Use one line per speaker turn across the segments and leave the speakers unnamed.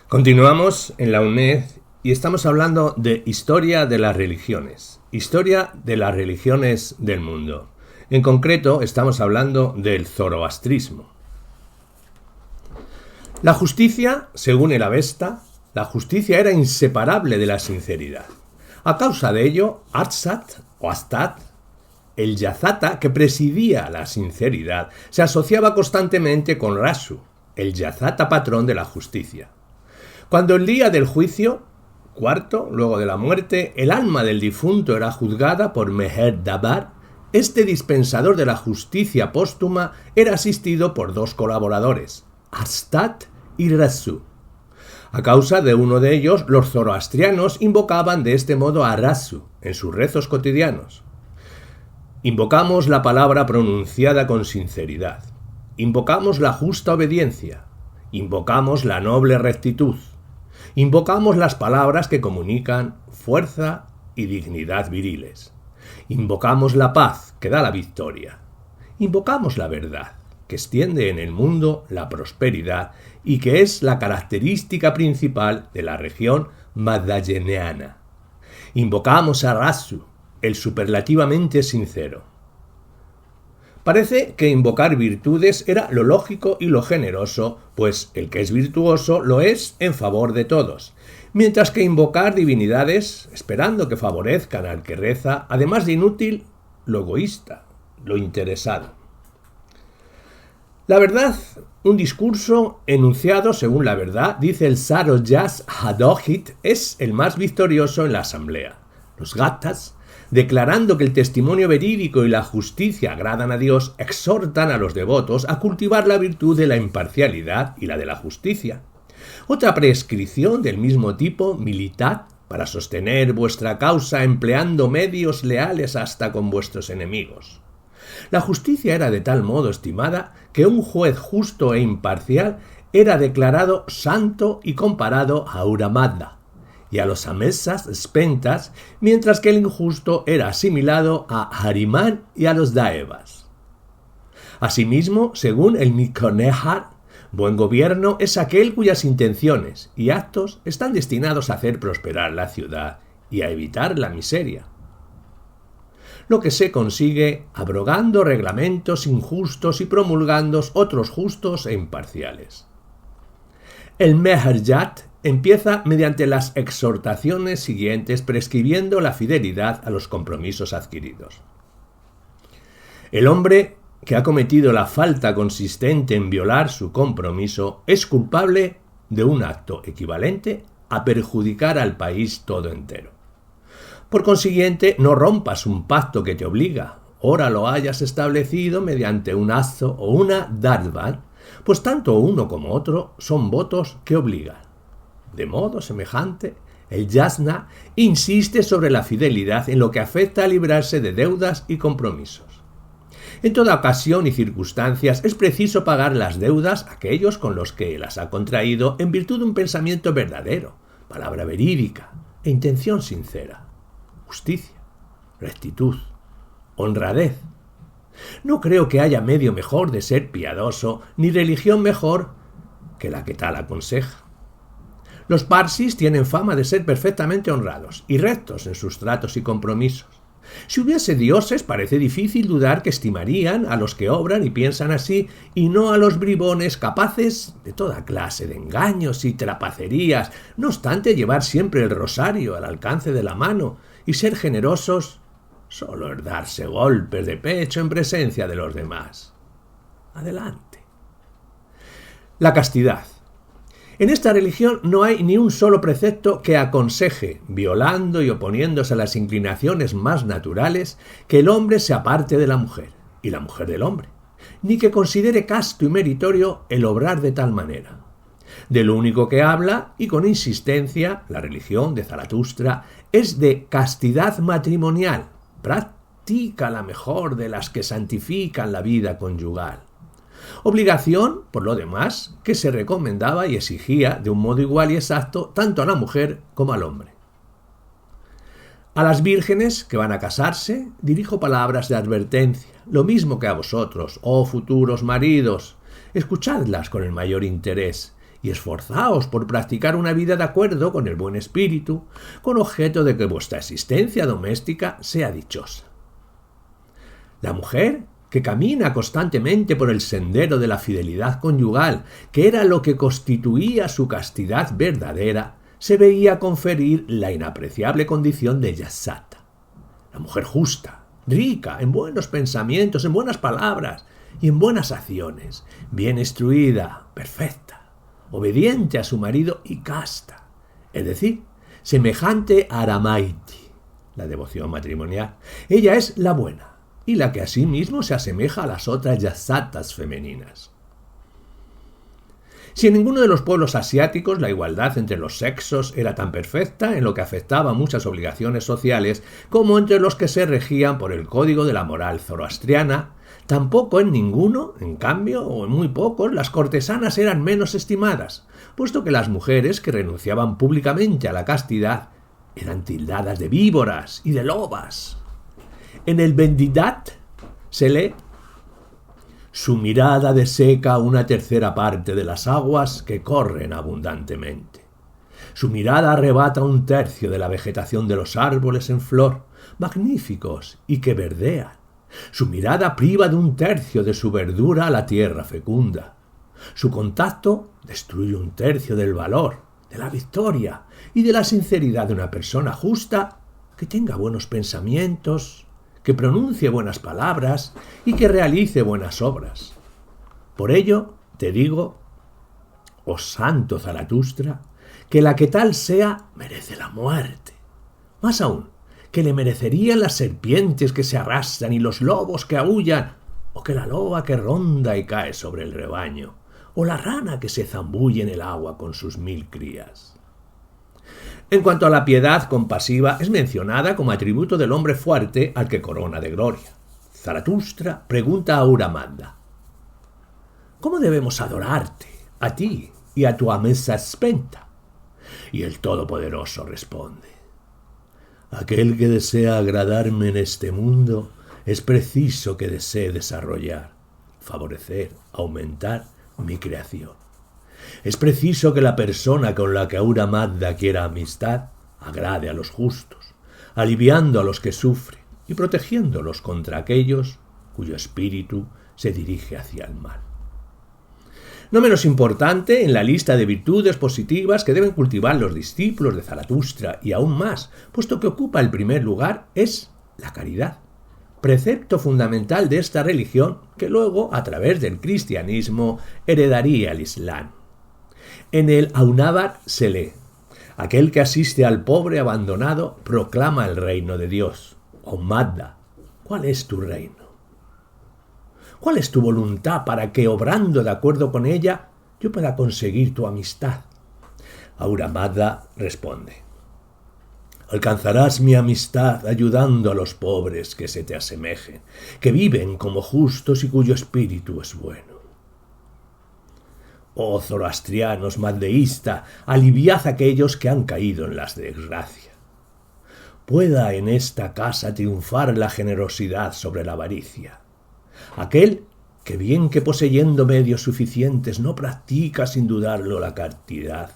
Continuamos en la UNED y estamos hablando de historia de las religiones del mundo. En concreto, estamos hablando del zoroastrismo. La justicia, según el Avesta, la justicia era inseparable de la sinceridad. A causa de ello, Arsat o Astat, el Yazata que presidía la sinceridad, se asociaba constantemente con Rasu, el Yazata patrón de la justicia. Cuando el día del juicio, cuarto, luego de la muerte, el alma del difunto era juzgada por Meher Dabar, este dispensador de la justicia póstuma era asistido por dos colaboradores, Astat y Rasu. A causa de uno de ellos, los zoroastrianos invocaban de este modo a Rasu en sus rezos cotidianos. Invocamos la palabra pronunciada con sinceridad. Invocamos la justa obediencia. Invocamos la noble rectitud. Invocamos las palabras que comunican fuerza y dignidad viriles. Invocamos la paz que da la victoria. Invocamos la verdad que extiende en el mundo la prosperidad y que es la característica principal de la región magdaleniana. Invocamos a Rasu, el superlativamente sincero. Parece que invocar virtudes era lo lógico y lo generoso, pues el que es virtuoso lo es en favor de todos, mientras que invocar divinidades, esperando que favorezcan al que reza, además de inútil, lo egoísta, lo interesado. La verdad, un discurso enunciado según la verdad, dice el Sarojas Hadohit, es el más victorioso en la asamblea. Los Gatas, declarando que el testimonio verídico y la justicia agradan a Dios, exhortan a los devotos a cultivar la virtud de la imparcialidad y la de la justicia. Otra prescripción del mismo tipo, militad, para sostener vuestra causa empleando medios leales hasta con vuestros enemigos. La justicia era de tal modo estimada que un juez justo e imparcial era declarado santo y comparado a Uramadda y a los Amesas Spentas, mientras que el injusto era asimilado a Harimán y a los Daevas. Asimismo, según el Mikonehar, buen gobierno es aquel cuyas intenciones y actos están destinados a hacer prosperar la ciudad y a evitar la miseria. Lo que se consigue abrogando reglamentos injustos y promulgando otros justos e imparciales. El Meherjat empieza mediante las exhortaciones siguientes prescribiendo la fidelidad a los compromisos adquiridos. El hombre que ha cometido la falta consistente en violar su compromiso es culpable de un acto equivalente a perjudicar al país todo entero. Por consiguiente, no rompas un pacto que te obliga, ora lo hayas establecido mediante un azo o una darvan, pues tanto uno como otro son votos que obligan. De modo semejante, el Yasna insiste sobre la fidelidad en lo que afecta a librarse de deudas y compromisos. En toda ocasión y circunstancias es preciso pagar las deudas a aquellos con los que las ha contraído en virtud de un pensamiento verdadero, palabra verídica e intención sincera. Justicia, rectitud, honradez. No creo que haya medio mejor de ser piadoso, ni religión mejor que la que tal aconseja. Los parsis tienen fama de ser perfectamente honrados y rectos en sus tratos y compromisos. Si hubiese dioses, parece difícil dudar que estimarían a los que obran y piensan así, y no a los bribones capaces de toda clase de engaños y trapacerías, no obstante llevar siempre el rosario al alcance de la mano, y ser generosos solo es darse golpes de pecho en presencia de los demás. Adelante. La castidad. En esta religión no hay ni un solo precepto que aconseje, violando y oponiéndose a las inclinaciones más naturales, que el hombre se aparte de la mujer, y la mujer del hombre, ni que considere casto y meritorio el obrar de tal manera. De lo único que habla, y con insistencia, la religión de Zaratustra es de castidad matrimonial, práctica la mejor de las que santifican la vida conyugal. Obligación, por lo demás, que se recomendaba y exigía de un modo igual y exacto tanto a la mujer como al hombre. A las vírgenes que van a casarse dirijo palabras de advertencia, lo mismo que a vosotros, oh futuros maridos. Escuchadlas con el mayor interés y esforzaos por practicar una vida de acuerdo con el buen espíritu, con objeto de que vuestra existencia doméstica sea dichosa. La mujer, que camina constantemente por el sendero de la fidelidad conyugal, que era lo que constituía su castidad verdadera, se veía conferir la inapreciable condición de Yasata. La mujer justa, rica en buenos pensamientos, en buenas palabras y en buenas acciones, bien instruida, perfecta, obediente a su marido y casta, es decir, semejante a Aramaiti, la devoción matrimonial. Ella es la buena y la que asimismo se asemeja a las otras yasatas femeninas. Si en ninguno de los pueblos asiáticos la igualdad entre los sexos era tan perfecta en lo que afectaba a muchas obligaciones sociales como entre los que se regían por el código de la moral zoroastriana, tampoco en ninguno, en cambio, o en muy pocos, las cortesanas eran menos estimadas, puesto que las mujeres que renunciaban públicamente a la castidad eran tildadas de víboras y de lobas. En el Bendidat se lee: su mirada deseca una tercera parte de las aguas que corren abundantemente. Su mirada arrebata un tercio de la vegetación de los árboles en flor, magníficos y que verdean. Su mirada priva de un tercio de su verdura a la tierra fecunda. Su contacto destruye un tercio del valor, de la victoria y de la sinceridad de una persona justa que tenga buenos pensamientos, que pronuncie buenas palabras y que realice buenas obras. Por ello, te digo, oh santo Zaratustra, que la que tal sea merece la muerte. Más aún, que le merecerían las serpientes que se arrastran y los lobos que aúllan, o que la loba que ronda y cae sobre el rebaño, o la rana que se zambulle en el agua con sus 1000 crías. En cuanto a la piedad compasiva, es mencionada como atributo del hombre fuerte al que corona de gloria. Zaratustra pregunta a Ahura Mazda: ¿cómo debemos adorarte, a ti y a tu Ameshaspenta? Y el Todopoderoso responde: aquel que desea agradarme en este mundo es preciso que desee desarrollar, favorecer, aumentar mi creación. Es preciso que la persona con la que Ahura Mazda quiera amistad agrade a los justos, aliviando a los que sufren y protegiéndolos contra aquellos cuyo espíritu se dirige hacia el mal. No menos importante en la lista de virtudes positivas que deben cultivar los discípulos de Zaratustra, y aún más, puesto que ocupa el primer lugar, es la caridad, precepto fundamental de esta religión que luego, a través del cristianismo, heredaría el Islam. En el Aunabar se lee: aquel que asiste al pobre abandonado proclama el reino de Dios. Oh Mazda, ¿cuál es tu reino? ¿Cuál es tu voluntad para que, obrando de acuerdo con ella, yo pueda conseguir tu amistad? Ahura Mazda responde: alcanzarás mi amistad ayudando a los pobres que se te asemejen, que viven como justos y cuyo espíritu es bueno. Oh zoroastrianos mazdeísta, aliviad a aquellos que han caído en las desgracias. Pueda en esta casa triunfar la generosidad sobre la avaricia. Aquel que, bien que poseyendo medios suficientes, no practica sin dudarlo la castidad,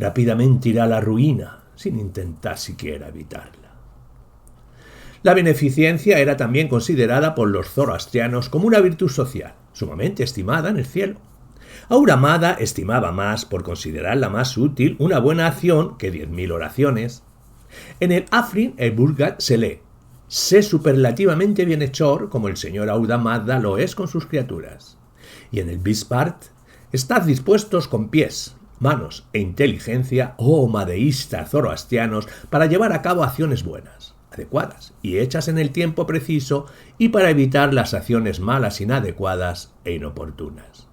rápidamente irá a la ruina sin intentar siquiera evitarla. La beneficencia era también considerada por los zoroastrianos como una virtud social, sumamente estimada en el cielo. Ahura Mazda estimaba más, por considerarla más útil, una buena acción que 10.000 oraciones. En el Afrin el Burgat se lee: sé superlativamente bienhechor como el señor Ahura Mazda lo es con sus criaturas. Y en el Bispart: estad dispuestos con pies, manos e inteligencia, oh madeístas zoroastrianos, para llevar a cabo acciones buenas, adecuadas y hechas en el tiempo preciso, y para evitar las acciones malas, inadecuadas e inoportunas.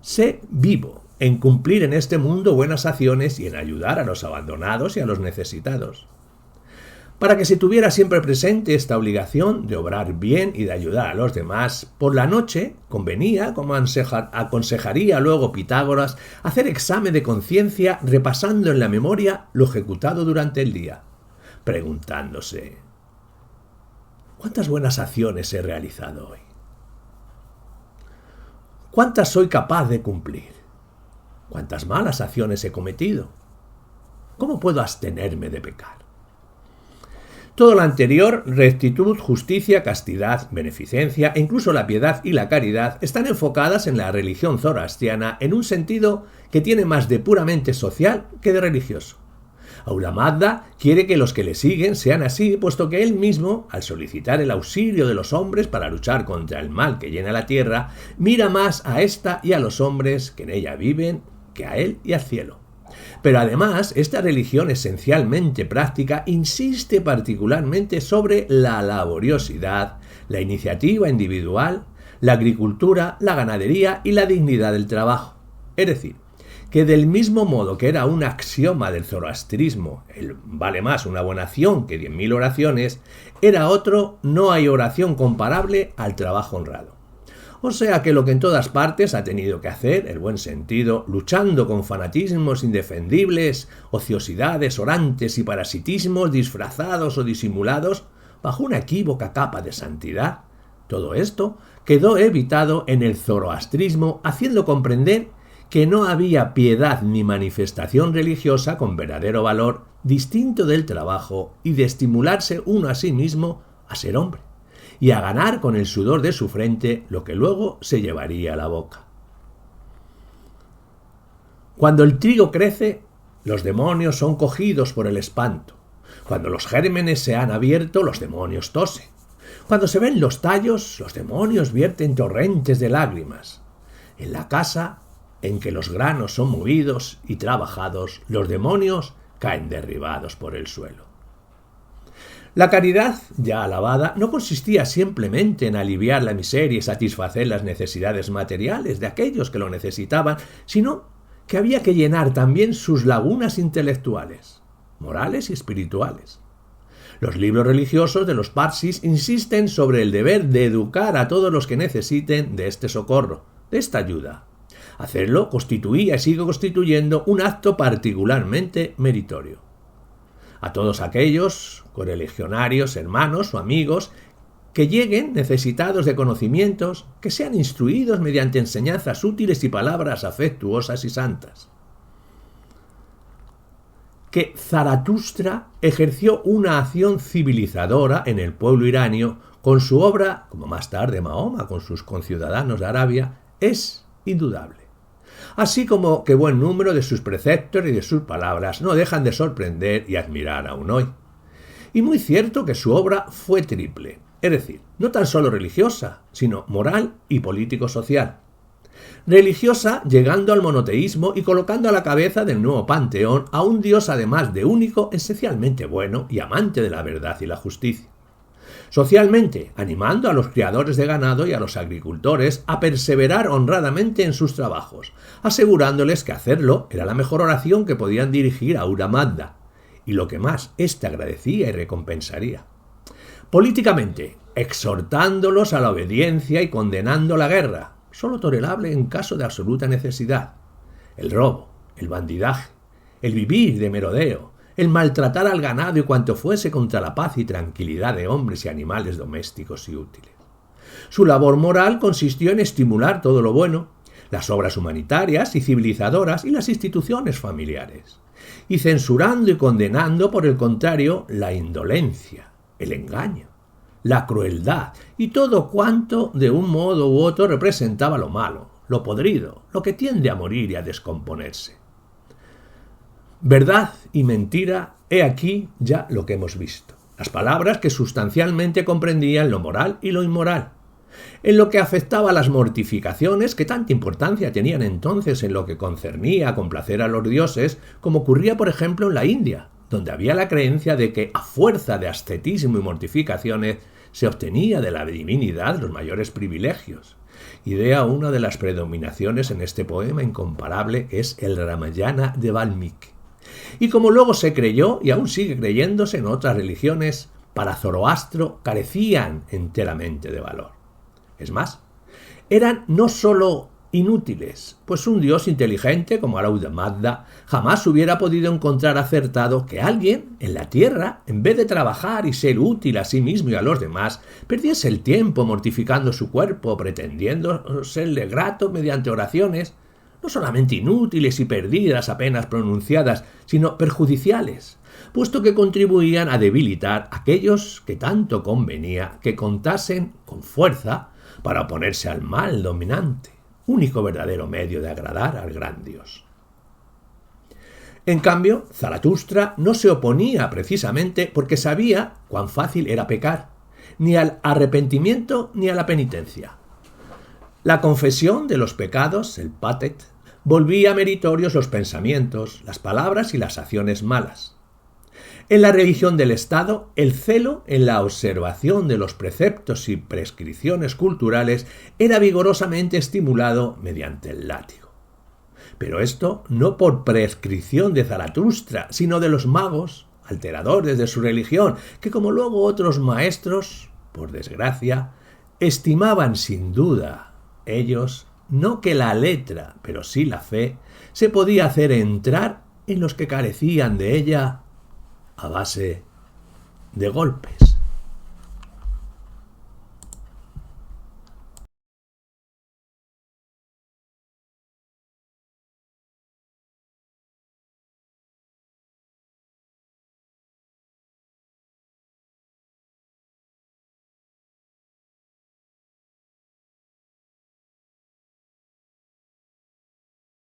Sé vivo en cumplir en este mundo buenas acciones y en ayudar a los abandonados y a los necesitados. Para que se tuviera siempre presente esta obligación de obrar bien y de ayudar a los demás, por la noche convenía, como aconsejaría luego Pitágoras, hacer examen de conciencia repasando en la memoria lo ejecutado durante el día, preguntándose: ¿cuántas buenas acciones he realizado hoy? ¿Cuántas soy capaz de cumplir? ¿Cuántas malas acciones he cometido? ¿Cómo puedo abstenerme de pecar? Todo lo anterior, rectitud, justicia, castidad, beneficencia e incluso la piedad y la caridad están enfocadas en la religión zoroastriana en un sentido que tiene más de puramente social que de religioso. Ahura Mazda quiere que los que le siguen sean así, puesto que él mismo, al solicitar el auxilio de los hombres para luchar contra el mal que llena la tierra, mira más a esta y a los hombres que en ella viven que a él y al cielo. Pero además, esta religión esencialmente práctica insiste particularmente sobre la laboriosidad, la iniciativa individual, la agricultura, la ganadería y la dignidad del trabajo. Es decir, que del mismo modo que era un axioma del zoroastrismo, el vale más una buena acción que 10.000 oraciones, era otro, no hay oración comparable al trabajo honrado. O sea que lo que en todas partes ha tenido que hacer, el buen sentido, luchando con fanatismos indefendibles, ociosidades orantes y parasitismos disfrazados o disimulados, bajo una equívoca capa de santidad, todo esto quedó evitado en el zoroastrismo, haciendo comprender que no había piedad ni manifestación religiosa con verdadero valor distinto del trabajo y de estimularse uno a sí mismo a ser hombre y a ganar con el sudor de su frente lo que luego se llevaría a la boca. Cuando el trigo crece, los demonios son cogidos por el espanto. Cuando los gérmenes se han abierto, los demonios tosen. Cuando se ven los tallos, los demonios vierten torrentes de lágrimas. En la casa en que los granos son movidos y trabajados, los demonios caen derribados por el suelo. La caridad, ya alabada, no consistía simplemente en aliviar la miseria y satisfacer las necesidades materiales de aquellos que lo necesitaban, sino que había que llenar también sus lagunas intelectuales, morales y espirituales. Los libros religiosos de los parsis insisten sobre el deber de educar a todos los que necesiten de este socorro, de esta ayuda. Hacerlo constituía y sigue constituyendo un acto particularmente meritorio. A todos aquellos correligionarios, hermanos o amigos que lleguen necesitados de conocimientos, que sean instruidos mediante enseñanzas útiles y palabras afectuosas y santas. Que Zaratustra ejerció una acción civilizadora en el pueblo iranio con su obra, como más tarde Mahoma con sus conciudadanos de Arabia, es indudable. Así como que buen número de sus preceptos y de sus palabras no dejan de sorprender y admirar aún hoy. Y muy cierto que su obra fue triple, es decir, no tan solo religiosa, sino moral y político-social. Religiosa, llegando al monoteísmo y colocando a la cabeza del nuevo panteón a un Dios además de único, esencialmente bueno y amante de la verdad y la justicia. Socialmente, animando a los criadores de ganado y a los agricultores a perseverar honradamente en sus trabajos, asegurándoles que hacerlo era la mejor oración que podían dirigir a Ahura Mazda, y lo que más éste agradecía y recompensaría. Políticamente, exhortándolos a la obediencia y condenando la guerra, solo tolerable en caso de absoluta necesidad, el robo, el bandidaje, el vivir de merodeo, el maltratar al ganado y cuanto fuese contra la paz y tranquilidad de hombres y animales domésticos y útiles. Su labor moral consistió en estimular todo lo bueno, las obras humanitarias y civilizadoras y las instituciones familiares, y censurando y condenando, por el contrario, la indolencia, el engaño, la crueldad y todo cuanto de un modo u otro representaba lo malo, lo podrido, lo que tiende a morir y a descomponerse. Verdad y mentira, he aquí ya lo que hemos visto. Las palabras que sustancialmente comprendían lo moral y lo inmoral. En lo que afectaba a las mortificaciones, que tanta importancia tenían entonces en lo que concernía a complacer a los dioses, como ocurría por ejemplo en la India, donde había la creencia de que a fuerza de ascetismo y mortificaciones se obtenía de la divinidad los mayores privilegios. Idea una de las predominaciones en este poema incomparable es el Ramayana de Valmiki. Y como luego se creyó, y aún sigue creyéndose en otras religiones, para Zoroastro carecían enteramente de valor. Es más, eran no sólo inútiles, pues un dios inteligente como Ahura Mazda jamás hubiera podido encontrar acertado que alguien en la tierra, en vez de trabajar y ser útil a sí mismo y a los demás, perdiese el tiempo mortificando su cuerpo, pretendiendo serle grato mediante oraciones, no solamente inútiles y perdidas apenas pronunciadas, sino perjudiciales, puesto que contribuían a debilitar a aquellos que tanto convenía que contasen con fuerza para oponerse al mal dominante, único verdadero medio de agradar al gran Dios. En cambio, Zaratustra no se oponía precisamente porque sabía cuán fácil era pecar, ni al arrepentimiento ni a la penitencia. La confesión de los pecados, el patet, volvía meritorios los pensamientos, las palabras y las acciones malas. En la religión del Estado, el celo en la observación de los preceptos y prescripciones culturales era vigorosamente estimulado mediante el látigo. Pero esto no por prescripción de Zaratustra, sino de los magos, alteradores de su religión, que como luego otros maestros, por desgracia, estimaban sin duda ellos no que la letra, pero sí la fe, se podía hacer entrar en los que carecían de ella a base de golpes.